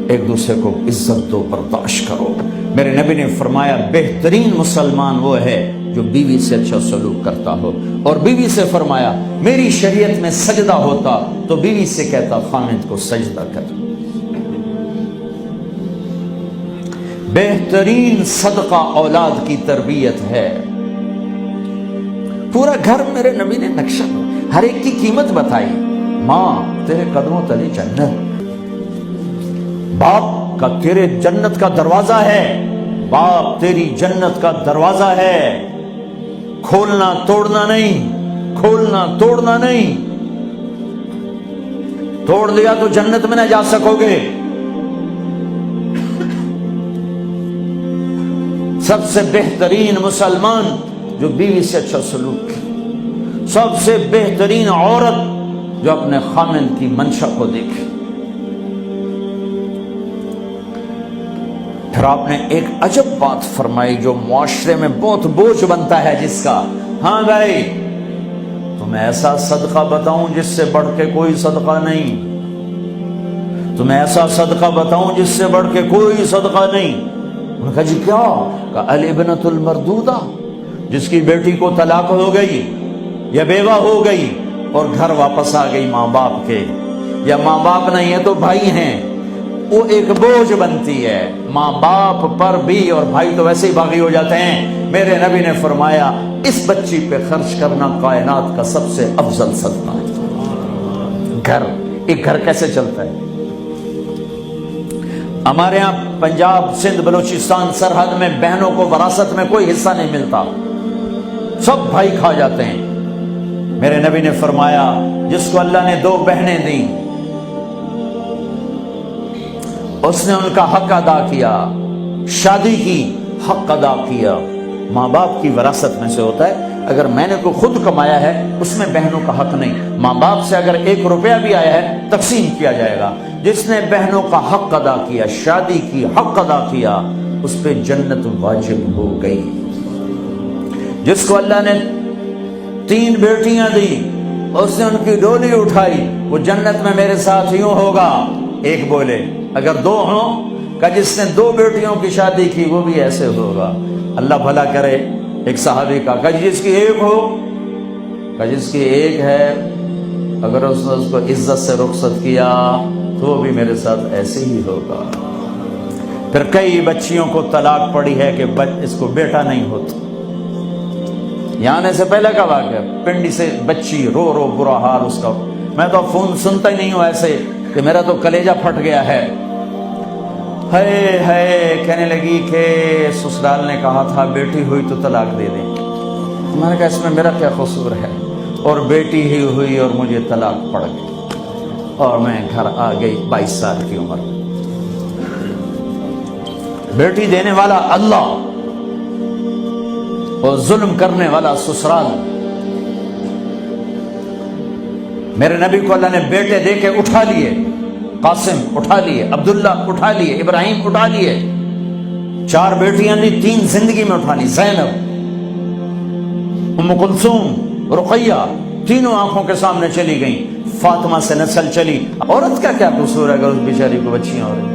ایک دوسرے کو عزت دو، برداشت کرو۔ میرے نبی نے فرمایا بہترین مسلمان وہ ہے جو بیوی سے اچھا سلوک کرتا ہو، اور بیوی سے فرمایا میری شریعت میں سجدہ ہوتا تو بیوی سے کہتا خامد کو سجدہ کر۔ بہترین صدقہ اولاد کی تربیت ہے۔ پورا گھر میرے نبی نے نقشہ، ہر ایک کی قیمت بتائی۔ ماں تیرے قدموں تلے جنت، باپ کا تیرے جنت کا دروازہ ہے، باپ تیری جنت کا دروازہ ہے، کھولنا توڑنا نہیں، کھولنا توڑنا نہیں، توڑ دیا تو جنت میں نہ جا سکو گے۔ سب سے بہترین مسلمان جو بیوی سے اچھا سلوک کی، سب سے بہترین عورت جو اپنے خامند کی منشا کو دیکھے۔ پھر آپ نے ایک عجب بات فرمائی جو معاشرے میں بہت بوجھ بنتا ہے جس کا، ہاں بھائی تمہیں ایسا صدقہ بتاؤں جس سے بڑھ کے کوئی صدقہ نہیں، تمہیں ایسا صدقہ بتاؤں جس سے بڑھ کے کوئی صدقہ نہیں۔ انہوں نے کہا جی کیا؟ کہا الابنۃ المردودہ، جس کی بیٹی کو طلاق ہو گئی یا بیوہ ہو گئی اور گھر واپس آ گئی ماں باپ کے، یا ماں باپ نہیں ہے تو بھائی ہیں، وہ ایک بوجھ بنتی ہے ماں باپ پر بھی، اور بھائی تو ویسے ہی باغی ہو جاتے ہیں۔ میرے نبی نے فرمایا اس بچی پہ خرچ کرنا کائنات کا سب سے افضل صدقہ ہے۔ گھر، ایک گھر کیسے چلتا ہے؟ ہمارے ہاں پنجاب سندھ بلوچستان سرحد میں بہنوں کو وراثت میں کوئی حصہ نہیں ملتا، سب بھائی کھا جاتے ہیں۔ میرے نبی نے فرمایا جس کو اللہ نے 2 بہنیں دیں اس نے ان کا حق ادا کیا، شادی کی حق ادا کیا۔ ماں باپ کی وراثت میں سے ہوتا ہے، اگر میں نے کوئی خود کمایا ہے اس میں بہنوں کا حق نہیں، ماں باپ سے اگر 1 روپیہ بھی آیا ہے تقسیم کیا جائے گا۔ جس نے بہنوں کا حق ادا کیا، شادی کی حق ادا کیا، اس پہ جنت واجب ہو گئی۔ جس کو اللہ نے 3 بیٹیاں دی اس نے ان کی ڈولی اٹھائی، وہ جنت میں میرے ساتھ یوں ہوگا۔ ایک بولے اگر 2 ہوں، کہ جس نے 2 بیٹیوں کی شادی کی وہ بھی ایسے ہوگا۔ اللہ بھلا کرے۔ ایک صحابی کا کہ جس کی 1 ہو، کہ جس کی 1 ہے، اگر اس نے اس کو عزت سے رخصت کیا تو وہ بھی میرے ساتھ ایسے ہی ہوگا۔ پھر کئی بچیوں کو طلاق پڑی ہے کہ اس کو بیٹا نہیں ہوتا۔ یہاں آنے سے پہلے کا واقعہ، پنڈی سے بچی رو رو برا حال اس کا، میں تو فون سنتا ہی نہیں ہوں ایسے کہ میرا تو کلیجہ پھٹ گیا ہے۔ کہنے لگی کہ سسرال نے کہا تھا بیٹی ہوئی تو طلاق دے دیں۔ میں نے کہا اس میں میرا کیا قصور ہے، اور بیٹی ہی ہوئی اور مجھے طلاق پڑ گئی اور میں گھر آ گئی 22 سال کی عمر میں۔ بیٹی دینے والا اللہ اور ظلم کرنے والا سسرال۔ میرے نبی کو اللہ نے بیٹے دے کے اٹھا لیے، قاسم اٹھا لیے، عبداللہ اٹھا لیے، ابراہیم اٹھا لیے، 4 بیٹیاں دی، 3 زندگی میں اٹھا لی، زینب، ام کلثوم، رقیہ، تینوں آنکھوں کے سامنے چلی گئیں، فاطمہ سے نسل چلی۔ عورت کا کیا قصور ہے اگر اس بیچاری کو بچیاں ہو رہی؟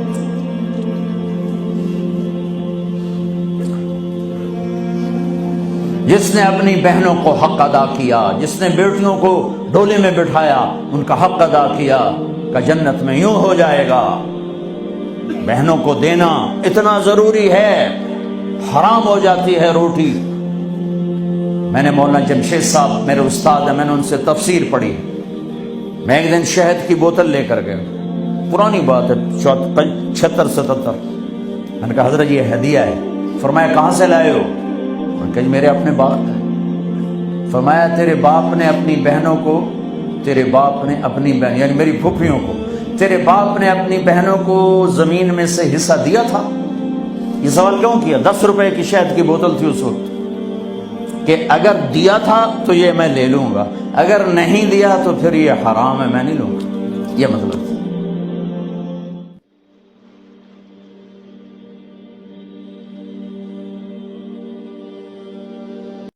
جس نے اپنی بہنوں کو حق ادا کیا، جس نے بیٹیوں کو ڈولے میں بٹھایا، ان کا حق ادا کیا، کہ جنت میں یوں ہو جائے گا۔ بہنوں کو دینا اتنا ضروری ہے، حرام ہو جاتی ہے روٹی۔ میں نے مولانا جمشید صاحب میرے استاد ہیں، میں نے ان سے تفسیر پڑھی۔ میں ایک دن شہد کی بوتل لے کر گیا، پرانی بات ہے 76-77۔ میں نے کہا حضرت یہ ہدیہ ہے۔ فرمایا کہاں سے لائے ہو؟ میں نے کہا جی میرے اپنے باپ ہے۔ فرمایا تیرے باپ نے اپنی بہنوں کو، تیرے باپ نے اپنی بہن یعنی میری پھوپھیوں کو، تیرے باپ نے اپنی بہنوں کو زمین میں سے حصہ دیا تھا؟ یہ سوال کیوں کیا؟ 10 روپے کی شہد کی بوتل تھی اس وقت، کہ اگر دیا تھا تو یہ میں لے لوں گا، اگر نہیں دیا تو پھر یہ حرام ہے، میں نہیں لوں گا، یہ مطلب۔